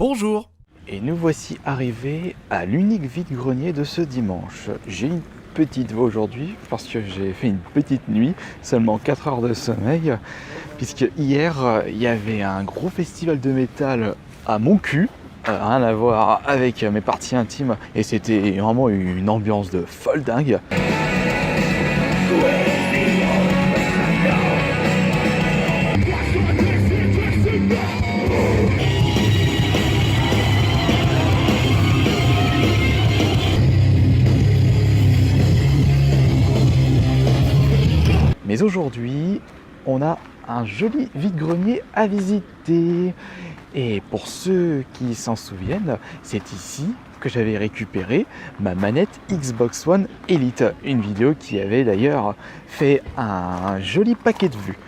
Bonjour. Et nous voici arrivés à l'unique vide-grenier de ce dimanche. J'ai une petite voix aujourd'hui parce que j'ai fait une petite nuit, seulement 4 heures de sommeil, puisque hier il y avait un gros festival de métal à mon cul, rien à voir avec mes parties intimes, et c'était vraiment une ambiance de folle dingue. Mais aujourd'hui, on a un joli vide-grenier à visiter. Et pour ceux qui s'en souviennent, c'est ici que j'avais récupéré ma manette Xbox One Elite. Une vidéo qui avait d'ailleurs fait un joli paquet de vues.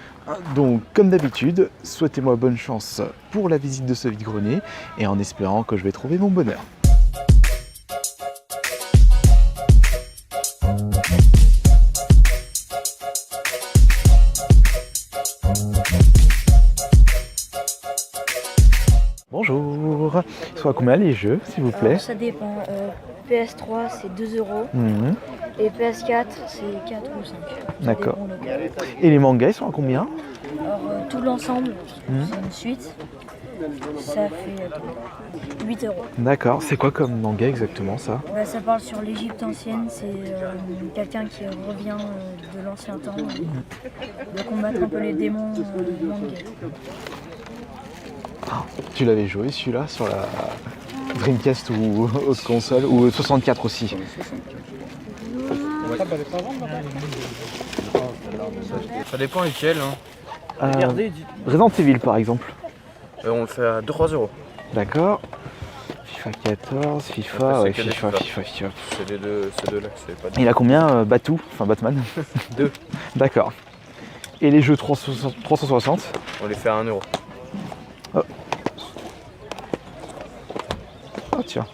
Donc comme d'habitude, souhaitez-moi bonne chance pour la visite de ce vide-grenier et en espérant que je vais trouver mon bonheur. Bonjour, ils sont à combien les jeux s'il vous plaît? Alors, ça dépend. PS3 c'est 2 € et PS4 c'est 4 ou 5. D'accord. Et les mangas ils sont à combien? Alors tout l'ensemble, c'est une suite, ça fait 8 €. D'accord, c'est quoi comme manga exactement ça? Bah, ça parle sur l'Égypte ancienne, c'est quelqu'un qui revient de l'ancien temps de combattre un peu les démons du monde gay. Tu l'avais joué celui-là sur la Dreamcast ou autre console ou 64 aussi? Ça dépend lesquels. Resident Evil par exemple. On le fait à 3 €. D'accord. FIFA 14, FIFA, Après, ouais, c'est que des FIFA. C'est les deux, ces deux-là. C'est pas Il a combien Batou, enfin Batman? 2. D'accord. Et les jeux 360? On les fait à 1 €. Oh tiens,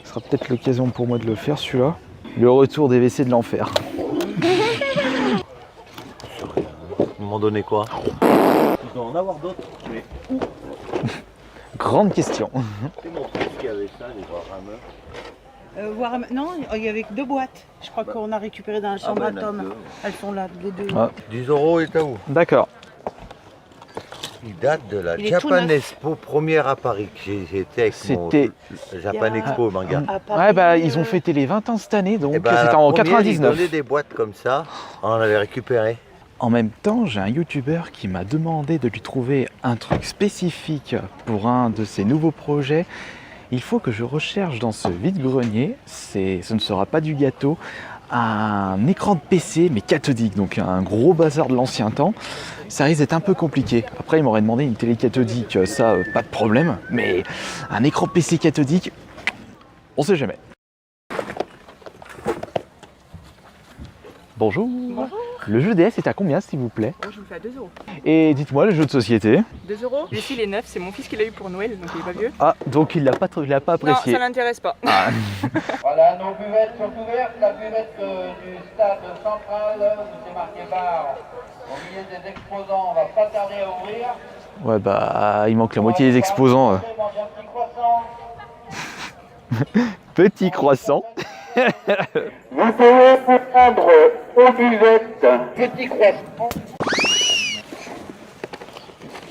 ce sera peut-être l'occasion pour moi de le faire celui-là. Le retour des WC de l'enfer. À un moment donné quoi? Il doit en avoir d'autres, mais où? Grande question. C'est mon fils qui avait ça, les Warhammer. Non, il y avait que 2 boîtes. Je crois qu'on a récupéré dans la chambre à Tom. Elles sont là, les deux. Ah. 10 € est à où? D'accord. Il date de la Il est Japan tout neuf. Expo première à Paris. J'étais avec mon C'était- Japan Il y a- Expo manga. À Paris, Ouais bah ils ont fêté les 20 ans cette année donc Et ben, c'était la en première, ils 99. donnaient des boîtes comme ça. On avait récupéré. En même temps, j'ai un youtubeur qui m'a demandé de lui trouver un truc spécifique pour un de ses nouveaux projets. Il faut que je recherche dans ce vide-grenier, ce ne sera pas du gâteau, un écran de PC mais cathodique, donc un gros bazar de l'ancien temps. Ça risque d'être un peu compliqué. Après, il m'aurait demandé une télé cathodique, ça, pas de problème. Mais un écran PC cathodique, on sait jamais. Bonjour. Le jeu DS est à combien s'il vous plaît? Je vous le fais à 2 €. Et dites-moi, le jeu de société. 2 €. Le fil est neuf, c'est mon fils qui l'a eu pour Noël, donc il est pas vieux. Ah, donc il l'a pas apprécié. Non, ça l'intéresse pas. Voilà, nos buvettes sont ouvertes. La buvette du stade central, c'est marqué bar. Au milieu des exposants, on va pas tarder à ouvrir. Ouais bah, il manque la moitié des exposants. Manger un petit croissant. Petit croissant. Vous pouvez prendre aux buvettes petit croissant.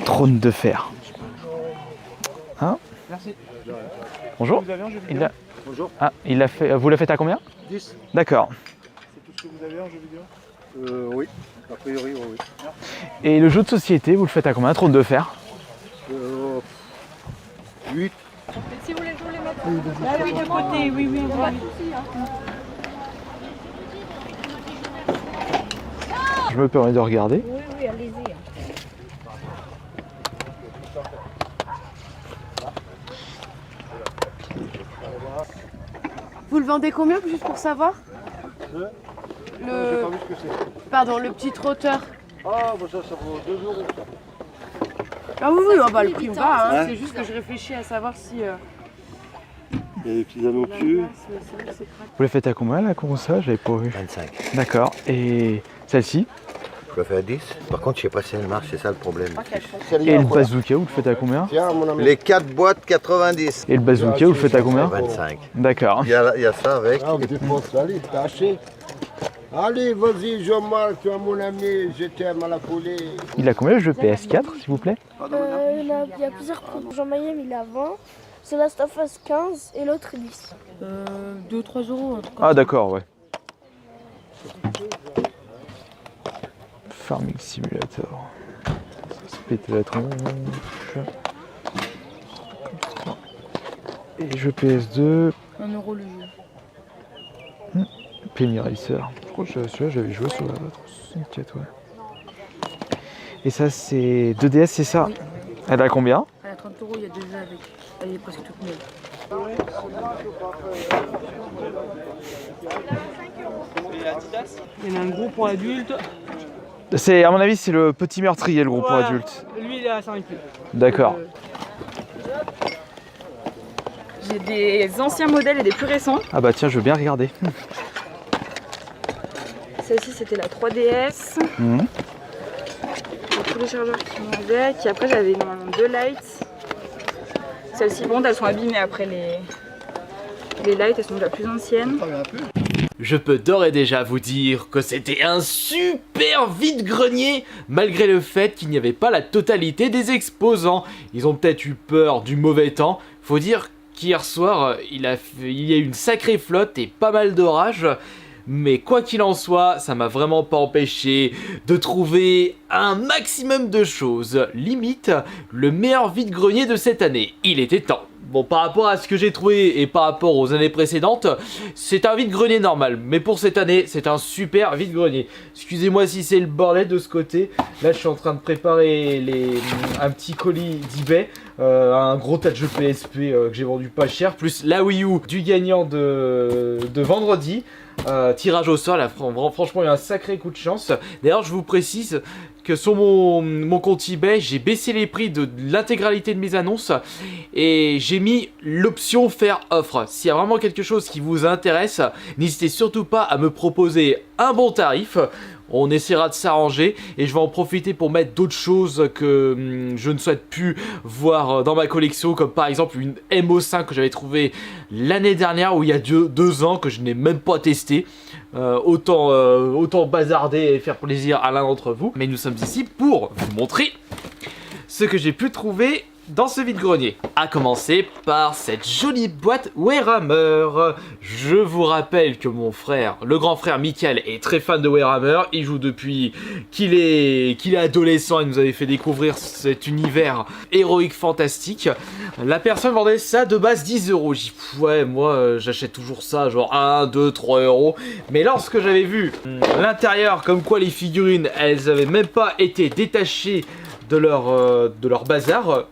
Trône de fer. Hein? Merci. Bonjour. Vous avez un jeu Il vidéo? a... Bonjour. Ah, il a fait... vous la faites à combien? 10. D'accord. C'est tout ce que vous avez en jeu vidéo? Oui, a priori, oui. Et le jeu de société, vous le faites à combien? Trône de fer? 8. Si vous voulez jouer les mettre. Ah oui, de côté, oui. Je me permets de regarder. Oui, allez-y. Vous le vendez combien, juste pour savoir? Le... Pardon, le petit trotteur. Ah, bah ça vaut 2 € ça. Ah oui, oh, bah, le prix va, hein. C'est juste que je réfléchis à savoir si... Il y a des petits anneaux dessus. Vous la faites à combien la console? J'avais pas vu. 25. D'accord. Et celle-ci? le fais à 10. Par contre, je sais pas si elle marche, c'est ça le problème. Et le bazooka, vous le faites à combien? Les 4 boîtes, 90. Et le bazooka, vous le faites à combien? 25. D'accord. Il y a ça avec. Allez, vas-y, Jean-Marc, tu es mon ami, je t'aime à la foulée. Il a combien le jeu PS4, s'il vous plaît? Il y a plusieurs prix. Jean Mayhem, il a 20. The Last of Us 15 et l'autre 10. 2-3 euros. En tout cas. Ah d'accord, ouais. Farming Simulator. Péter la tronche. Et jeu PS2. 1 euro le jeu. Penny Racer. Je crois que celui-là j'avais joué sur la 64, ouais. Et ça c'est 2DS, c'est ça? Oui. Elle a combien? Elle a 30 euros, il y a 2 jeux avec. Elle est presque toute neuve. Il y en a un gros pour adultes. C'est, à mon avis, c'est le petit meurtrier, le gros pour Voilà. adulte. Lui, il est à 5 000. D'accord. J'ai des anciens modèles et des plus récents. Ah bah tiens, je veux bien regarder. Celle-ci, c'était la 3DS. Mhm. Tous les chargeurs qui vont avec. Et après, j'avais normalement 2 lights. Celles-ci, bon, elles sont abîmées après les lights, elles sont déjà plus anciennes. Je peux d'ores et déjà vous dire que c'était un super vide-grenier, malgré le fait qu'il n'y avait pas la totalité des exposants. Ils ont peut-être eu peur du mauvais temps. Faut dire qu'hier soir, il y a eu une sacrée flotte et pas mal d'orages. Mais quoi qu'il en soit, ça m'a vraiment pas empêché de trouver un maximum de choses. Limite, le meilleur vide-grenier de cette année. Il était temps. Bon, par rapport à ce que j'ai trouvé et par rapport aux années précédentes, c'est un vide-grenier normal. Mais pour cette année, c'est un super vide-grenier. Excusez-moi si c'est le bordel de ce côté. Là, je suis en train de préparer un petit colis d'eBay. Un gros tas de jeux PSP que j'ai vendu pas cher. Plus la Wii U du gagnant de vendredi. Tirage au sort, là, franchement il y a un sacré coup de chance. D'ailleurs je vous précise que sur mon compte eBay, j'ai baissé les prix de l'intégralité de mes annonces et j'ai mis l'option faire offre. S'il y a vraiment quelque chose qui vous intéresse, n'hésitez surtout pas à me proposer un bon tarif. On essaiera de s'arranger et je vais en profiter pour mettre d'autres choses que je ne souhaite plus voir dans ma collection, comme par exemple une MO5 que j'avais trouvée l'année dernière ou il y a 2 ans que je n'ai même pas testé. Autant bazarder et faire plaisir à l'un d'entre vous. Mais nous sommes ici pour vous montrer ce que j'ai pu trouver dans ce vide-grenier. A commencer par cette jolie boîte Warhammer. Je vous rappelle que mon frère, le grand frère Michael, est très fan de Warhammer. Il joue depuis qu'il est adolescent. Il nous avait fait découvrir cet univers héroïque fantastique. La personne vendait ça de base 10 euros. J'ai dit ouais, moi j'achète toujours ça, genre 1, 2, 3 euros. Mais lorsque j'avais vu l'intérieur, comme quoi les figurines, elles avaient même pas été détachées de leur bazar,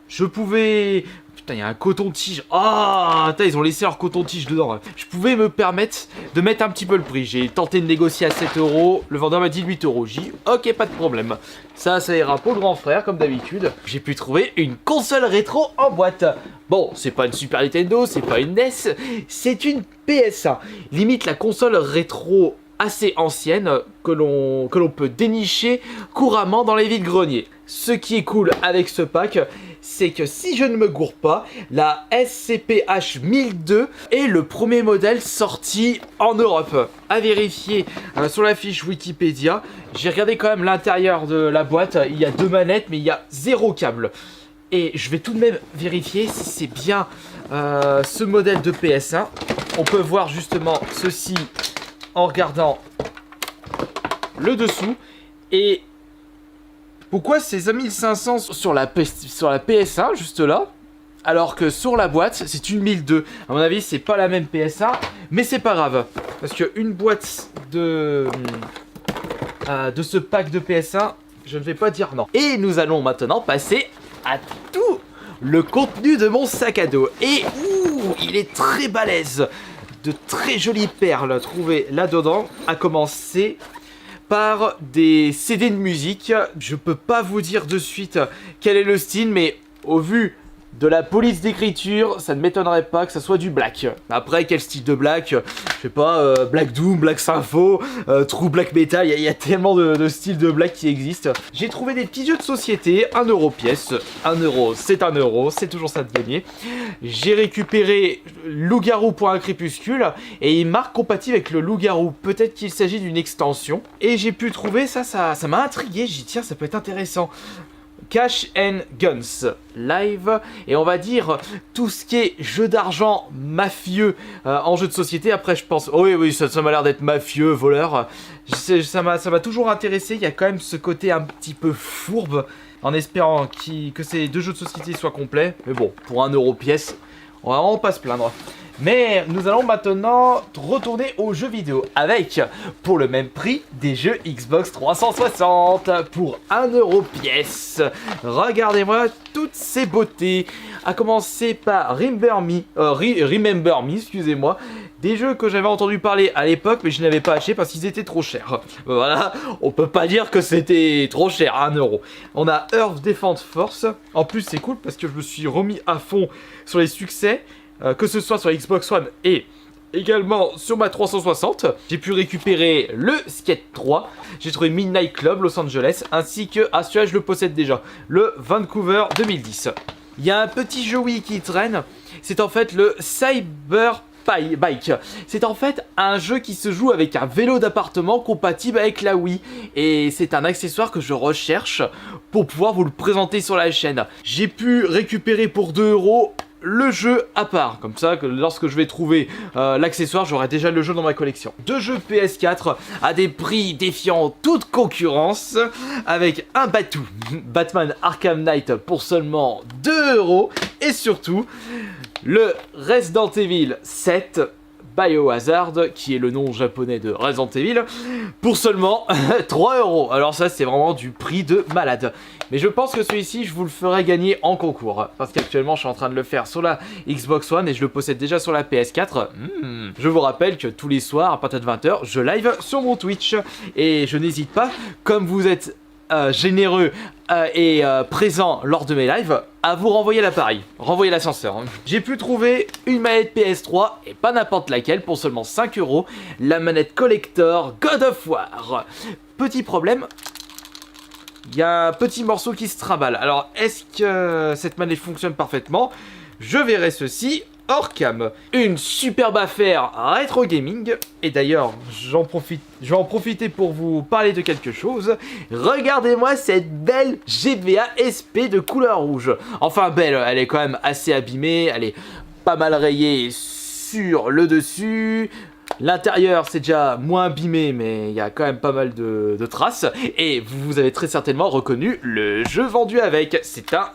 je pouvais... Putain, il y a un coton-tige. Ah, putain, ils ont laissé leur coton-tige dedans. Je pouvais me permettre de mettre un petit peu le prix. J'ai tenté de négocier à 7 euros. Le vendeur m'a dit 8 euros. J'ai dit, ok, pas de problème. Ça ira pour le grand frère, comme d'habitude. J'ai pu trouver une console rétro en boîte. Bon, c'est pas une Super Nintendo, c'est pas une NES, c'est une PS1. Limite la console rétro assez ancienne que l'on peut dénicher couramment dans les vides-greniers. Ce qui est cool avec ce pack, c'est que si je ne me gourre pas, la SCPH 1002 est le premier modèle sorti en Europe. À vérifier sur la fiche Wikipédia, j'ai regardé quand même l'intérieur de la boîte, il y a 2 manettes mais il y a 0 câble. Et je vais tout de même vérifier si c'est bien ce modèle de PS1. On peut voir justement ceci en regardant le dessous. Et pourquoi c'est 5500 sur la PS1 juste là, alors que sur la boîte c'est une 1002. À mon avis c'est pas la même PS1, mais c'est pas grave parce que une boîte de ce pack de PS1, je ne vais pas dire non. Et nous allons maintenant passer à tout le contenu de mon sac à dos. Et il est très balèze. De très jolies perles trouvées là-dedans, à commencer par des CD de musique. Je peux pas vous dire de suite quel est le style, mais au vu de la police d'écriture, ça ne m'étonnerait pas que ça soit du black. Après, quel style de black? Je sais pas, Black Doom, Black Sympho, True Black Metal, il y a tellement de styles de black qui existent. J'ai trouvé des petits jeux de société, 1 euro pièce. 1 euro, c'est 1 euro, c'est toujours ça de gagner. J'ai récupéré Loup-garou pour un crépuscule, et il marque compatible avec le Loup-garou. Peut-être qu'il s'agit d'une extension. Et j'ai pu trouver ça m'a intrigué, j'ai dit tiens, ça peut être intéressant. Cash and Guns live, et on va dire tout ce qui est jeu d'argent mafieux en jeu de société. Après je pense, oh oui ça m'a l'air d'être mafieux, voleur, ça m'a toujours intéressé. Il y a quand même ce côté un petit peu fourbe, en espérant que ces deux jeux de société soient complets. Mais bon, pour 1 euro pièce, on va vraiment pas se plaindre. Mais nous allons maintenant retourner aux jeux vidéo avec, pour le même prix, des jeux Xbox 360 pour 1 euro pièce. Regardez-moi toutes ces beautés, à commencer par Remember Me, excusez-moi. Des jeux que j'avais entendu parler à l'époque, mais je n'avais pas acheté parce qu'ils étaient trop chers. Voilà, on peut pas dire que c'était trop cher, 1 euro. On a Earth Defense Force. En plus, c'est cool parce que je me suis remis à fond sur les succès. Que ce soit sur Xbox One et également sur ma 360. J'ai pu récupérer le Skate 3. J'ai trouvé Midnight Club Los Angeles, ainsi que, ah celui-là je le possède déjà, le Vancouver 2010. Il y a un petit jeu Wii qui traîne, c'est en fait le Cyber Bike. C'est en fait un jeu qui se joue avec un vélo d'appartement compatible avec la Wii, et c'est un accessoire que je recherche pour pouvoir vous le présenter sur la chaîne. J'ai pu récupérer pour 2 euros le jeu à part, comme ça que lorsque je vais trouver l'accessoire, j'aurai déjà le jeu dans ma collection. 2 jeux PS4 à des prix défiant toute concurrence, avec un Batou, Batman Arkham Knight pour seulement 2 euros, et surtout le Resident Evil 7 Biohazard, qui est le nom japonais de Resident Evil, pour seulement 3 euros. Alors ça, c'est vraiment du prix de malade. Mais je pense que celui-ci, je vous le ferai gagner en concours, parce qu'actuellement, je suis en train de le faire sur la Xbox One et je le possède déjà sur la PS4. Je vous rappelle que tous les soirs, à partir de 20 h, je live sur mon Twitch. Et je n'hésite pas, comme vous êtes généreux et présent lors de mes lives, à vous renvoyer l'appareil, renvoyer l'ascenseur. J'ai pu trouver une manette PS3, et pas n'importe laquelle, pour seulement 5 euros, la manette collector God of War. Petit problème, il y a un petit morceau qui se trimballe. Alors, est-ce que cette manette fonctionne parfaitement? Je verrai ceci hors cam. Une superbe affaire rétro gaming. Et d'ailleurs, je vais en profiter pour vous parler de quelque chose. Regardez-moi cette belle GBA SP de couleur rouge. Enfin belle, elle est quand même assez abîmée. Elle est pas mal rayée sur le dessus. L'intérieur c'est déjà moins abîmé, mais il y a quand même pas mal de traces. Et vous avez très certainement reconnu le jeu vendu avec. C'est un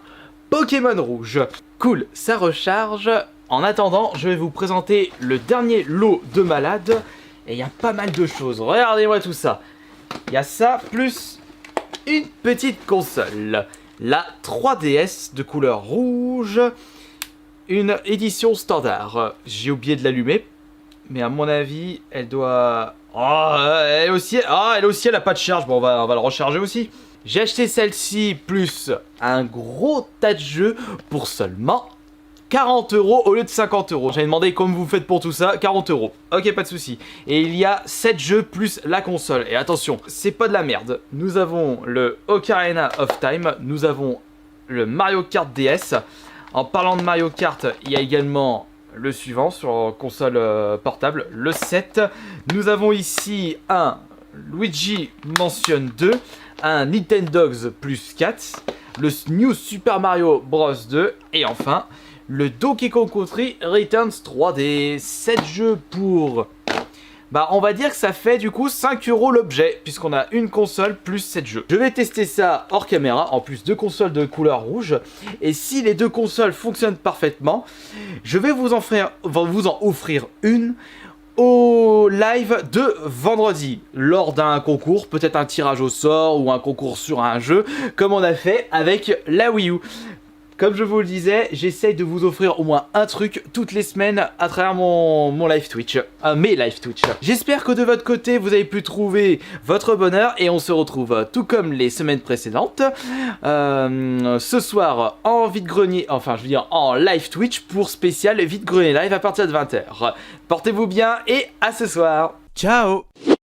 Pokémon rouge. Cool, ça recharge. En attendant, je vais vous présenter le dernier lot de malades. Et il y a pas mal de choses. Regardez-moi tout ça. Il y a ça, plus une petite console. La 3DS de couleur rouge. Une édition standard. J'ai oublié de l'allumer. Mais à mon avis, elle doit... Oh, elle aussi, elle a pas de charge. Bon, on va le recharger aussi. J'ai acheté celle-ci plus un gros tas de jeux pour seulement 40 euros au lieu de 50 euros. J'avais demandé comment vous faites pour tout ça, 40 euros. Ok, pas de souci. Et il y a 7 jeux plus la console. Et attention, c'est pas de la merde. Nous avons le Ocarina of Time, nous avons le Mario Kart DS. En parlant de Mario Kart, il y a également le suivant sur console portable, le 7. Nous avons ici un Luigi Mansion 2, un Nintendogs plus 4, le New Super Mario Bros 2 et enfin le Donkey Kong Country Returns 3D. 7 jeux pour... Bah on va dire que ça fait du coup 5 euros l'objet, puisqu'on a une console plus 7 jeux. Je vais tester ça hors caméra, en plus 2 consoles de couleur rouge. Et si les 2 consoles fonctionnent parfaitement, je vais vous en offrir une au live de vendredi, lors d'un concours, peut-être un tirage au sort ou un concours sur un jeu, comme on a fait avec la Wii U. Comme je vous le disais, j'essaye de vous offrir au moins un truc toutes les semaines à travers mon live Twitch. Mes live Twitch. J'espère que de votre côté, vous avez pu trouver votre bonheur et on se retrouve tout comme les semaines précédentes. Ce soir en vide-grenier, enfin je veux dire en live Twitch pour spécial vide-grenier live à partir de 20h. Portez-vous bien et à ce soir. Ciao!